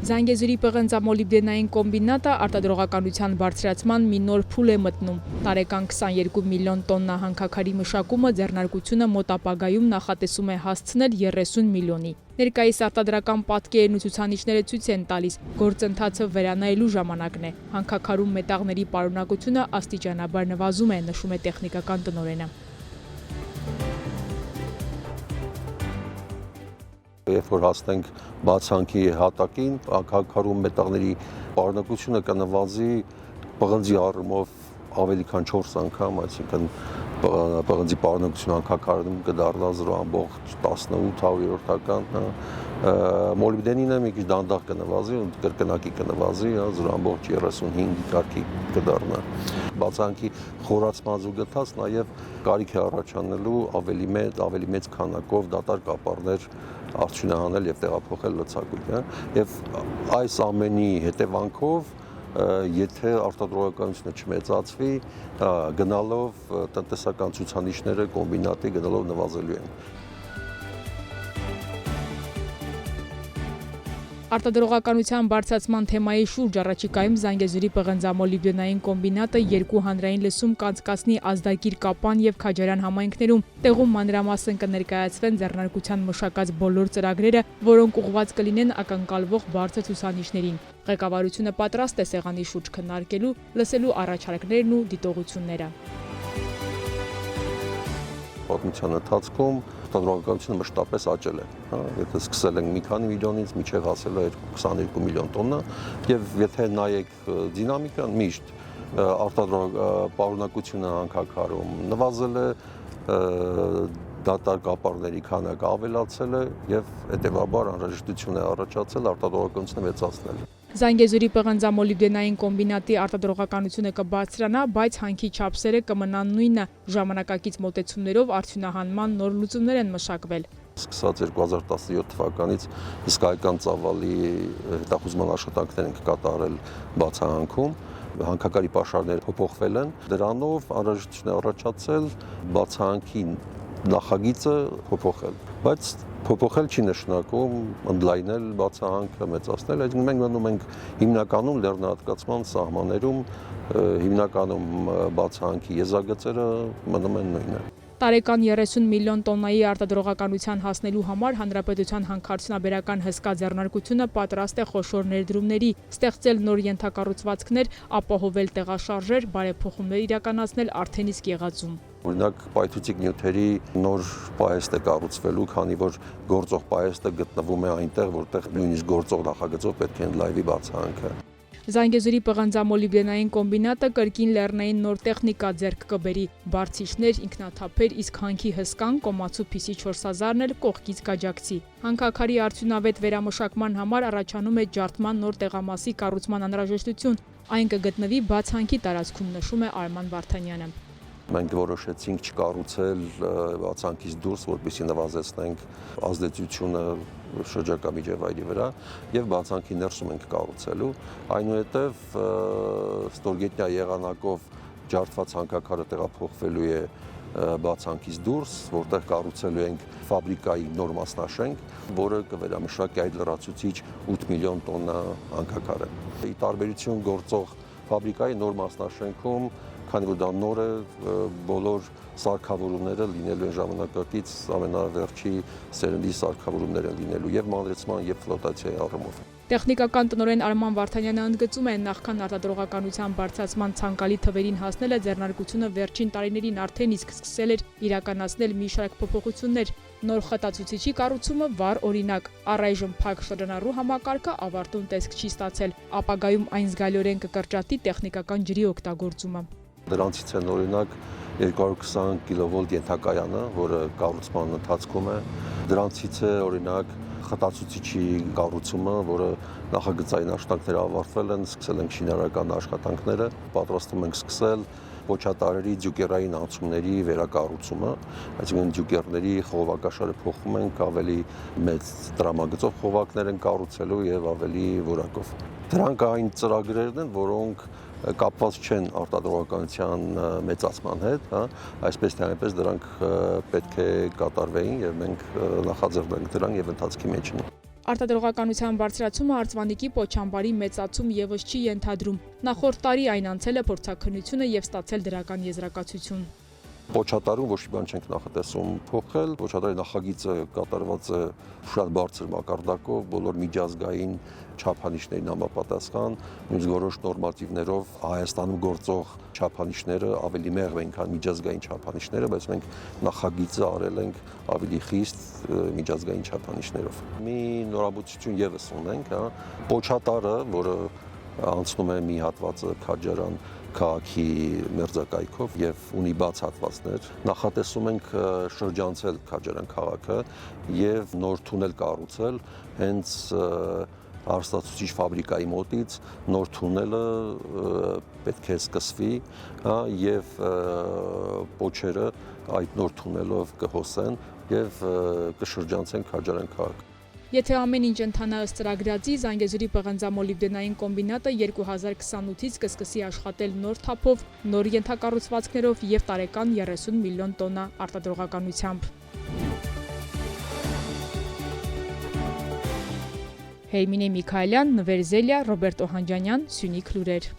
Զանգեզուրի պղնձամոլիբդենային կոմբինատը արտադրողականության բարձրացման մի նոր փուլ է մտնում։ Տարեկան 22 միլիոն տոննա հանքաքարի մշակումը ձեռնարկությունը մոտ ապագայում նախատեսում է հասցնել 30 միլիոնի։ Ներկայիս արտադրական պատկերն ու ցուցանիշները ցույց են տալիս, գործընթացը վերանայելու ժամանակն է։ Հանքաքարում մետաղների պարունակությունը աստիճանաբար նվազում է, նշում է տեխնիկական տնօրենը։ Երբ որ հասնենք բացանքի հատակին, հանքաքարում մետաղների պարունակությունը կնվազի պղնձի առումով ավելի քան 4 անգամ, այսինքն պղնձի պարունակությունը հանքաքարում կդառնա 0.18%, մոլիբդենինը մի քիչ դանդաղ կնվազի, կրկնակի կնվազի, 0.35 կարգի կդառնա։ Բացանքի խորացման զուգընթաց նաև կարիք է առաջանալու ավելի մեծ քանակով դատարկ ապարներ արդյունահանել եւ տեղափոխել լցակույտ, եւ այս ամենի հետևանքով եթե արտադրողականությունը չմեծացվի, գնալով տնտեսական ցուցանիշները կոմբինատի գնալով նվազելու են։ Արտադրողականության բարձրացման թեմայի շուրջ առաջիկայում Զանգեզուրի պղնձամոլիբդենային կոմբինատը 2 հանրային լսում կանցկացնի Ազդագիր, Կապան եւ Քաջարյան համայնքներում։ Տեղում մանրամասն կներկայացվեն ձեռնարկության մշակած բոլոր ծրագրերը, որոնք ուղղված կլինեն ակնկալվող բարձր ցուցանիշներին։ Ղեկավարությունը պատրաստ է սեղանի շուրջ քննարկելու, լսելու առաջարկներն ու դիտողությունները։ Պատմության ընթացքում արտադրողականությունը մշտապես աճել է, եթե սկսել ենք մի քանի միլիոնից մինչև հասել է 22 միլիոն տոննա, եւ եթե նայեք դինամիկան, միշտ պարունակությունը հանքաքարում նվազել է, դատարկ ապարների քանակը ավելացել է եւ հետեւաբար անհրաժեշտություն է առաջացել արտադրողականությունը մեծացնել։ Զանգեզուրի պղնձամոլիբդենային կոմբինատի արտադրողականությունը կբարձրանա, բայց հանքի չափսերը կմնան նույնը, ժամանակակից մոտեցումներով արդյունահանման նոր լուծումներ են մշակվել։ Սկսած 2017 թվականից հսկայական ծավալի հետախուզման աշխատանքներ ենք կատարել բացահանքում, հանքաքարի պաշարները փոփոխվել են, դրանով անհրաժեշտություն է առաջացել բացահանքի նախագիծը փոփոխել, բայց փոփոխել չի նշանակում ընդլայնել բացահանքը, մեծացնել, այսինքն մենք մնում ենք հիմնականում լեռնահատկացման սահմաններում, հիմնականում բացահանքի եզրագծերը մնում են նույնը։ Տարեկան 30 միլիոն տոննայի արտադրողականության հասնելու համար հանրապետության հանքարդյունաբերական հսկա ձեռնարկությունը պատրաստ է խոշոր ներդրումների, ստեղծել նոր ենթակառուցվածքներ, ապահովել տեղաշարժեր, բարեփոխումներ իրականացնել արդեն իսկ եղածում։ Օրինակ պայթուցիկ նյութերի նոր պահեստ է կառուցվելու, քանի որ գործող պահեստը գտնվում է այնտեղ, որտեղ նույնիսկ գործող նախագծով պետք է ընդլայնվի բացահանքը։ Զանգեզուրի պղնձամոլիբդենային կոմբինատը կրկին լեռնային նոր տեխնիկա ձեռք կբերի, բարձիչներ, ինքնաթափեր, իսկ հանքի հսկան կոմացու PC 4000-ն էլ կողքից կաջակցի։ Հանքաքարի արդյունավետ վերամշակման համար առաջանում է ջարդման նոր տեղամասի կառուցման անհրաժեշտություն, այն կգտնվի բացահանքի տարածքում, նշում է Արման Վարդանյանը։ Մենք որոշեցինք չկառուցել բացահանքից դուրս, որպեսզի նվազեցնենք ազդեցությունը շրջակա միջավայրի վրա եւ բացահանքի ներսում ենք կառուցելու, այնուհետեւ ստորգետնյա եղանակով ջարդված հանքաքարը տեղափոխվելու է բացահանքից դուրս, որտեղ կառուցելու ենք ֆաբրիկայի նոր մասնաշենք, որը կվերամշակի այդ լրացուցիչ 8 միլիոն տոննա հանքաքարը։ Ի տարբերություն գործող ֆաբրիկայի նոր մասնաշենքում, քանի որ դա նոր է, բոլոր սարքավորումները լինելու են ժամանակակից ամենավերջի սերնդի սարքավորումներ են լինելու եւ մանրեցման եւ ֆլոտացիայի առումով։ Տեխնիկական տնօրեն Արման Վարդանյանը ընդգծում է, նախքան արտադրողականության բարձրացման ցանկալի թվերին հասնելը ձեռնարկությունը վերջին տարիներին արդեն իսկ սկսել էր իրականացնել մի շարք փոփոխություններ։ Նոր խտացուցիչի կառուցումը վառ օրինակ, առայժմ փակ շրջանառու համակարգը ավարտուն տեսք չի ստացել, ապագայում այն զգալիորեն կկրճատի տեխնիկական ջրի օգտագործումը։ Դրանցից են օրինակ 220 կՎ ենթակայանը, որը կառուցման ընթացքում է, դրանցից է օրինակ խտացուցիչի կառուցումը, որը նախագծային աշխատանքները ավարտվել են, սկսել ենք շինարարական աշխատանքները, պատրաստում ենք սկսել ոչատարերի ձյուկերային անցումների վերակառուցումը, այսինքն ձյուկերների խողովակաշարը փոխում ենք, ավելի մեծ տրամագծով խողովակներ են կառուցելու եւ ավելի որակով։ Դրանք այն ծրագրերն են, որոնք կապված չեն արտադրողականության մեծացման հետ, այսպես թե այնպես դրանք պետք է կատարվեին եւ մենք նախաձեռնենք դրանք եւ ընթացքի մեջ ենք։ Արտադրողականության բարձրացումը Արծվանիկի պոչամբարի մեծացում եւս չի ենթադրում։ Նախորդ տարի այն անցել է փորձաքննությունը եւ ստացել դրական եզրակացություն։ Պոչատարում ոչ մի բան չենք նախատեսում փոխել, պոչատարի նախագիծը կատարված է շատ բարձր մակարդակով, բոլոր միջազգային չափանիշներին համապատասխան, նույնիսկ որոշ նորմատիվներով Հայաստանում գործող չափանիշները ավելի մեղմ են, քան միջազգային չափանիշները, բայց մենք նախագիծը արել ենք ավելի խիստ միջազգային չափանիշներով։ Մի նորամուծություն եւս ունենք, պոչատարը, որը անցնում է մի հատվածը Քաջարան քաղաքի մերձակայքով եւ ունի բաց հատվածներ, նախատեսում ենք շրջանցել Քաջարան քաղաքը եւ նոր թունել կառուցել հենց արստացուցիչ ֆաբրիկայի մոտից նոր թունելը պետք է սկսվի, եւ պոչերը այդ նոր թունելով կհոսեն եւ կշրջանցեն Քաջարան քաղաքը։ Եթե ամեն ինչ ընթանա ըստ ծրագրածի, Զանգեզուրի պղնձամոլիբդենային կոմբինատը 2028-ից կսկսի աշխատել նոր թափով, նոր ենթակառուցվածքներով եւ տարեկան 30 միլիոն տոննա արտադրողականությամբ։ Հերմինե Միքայելյան, Նվեր Զելիա, Ռոբերտ Օհանջանյան, Սյունիք լուրեր։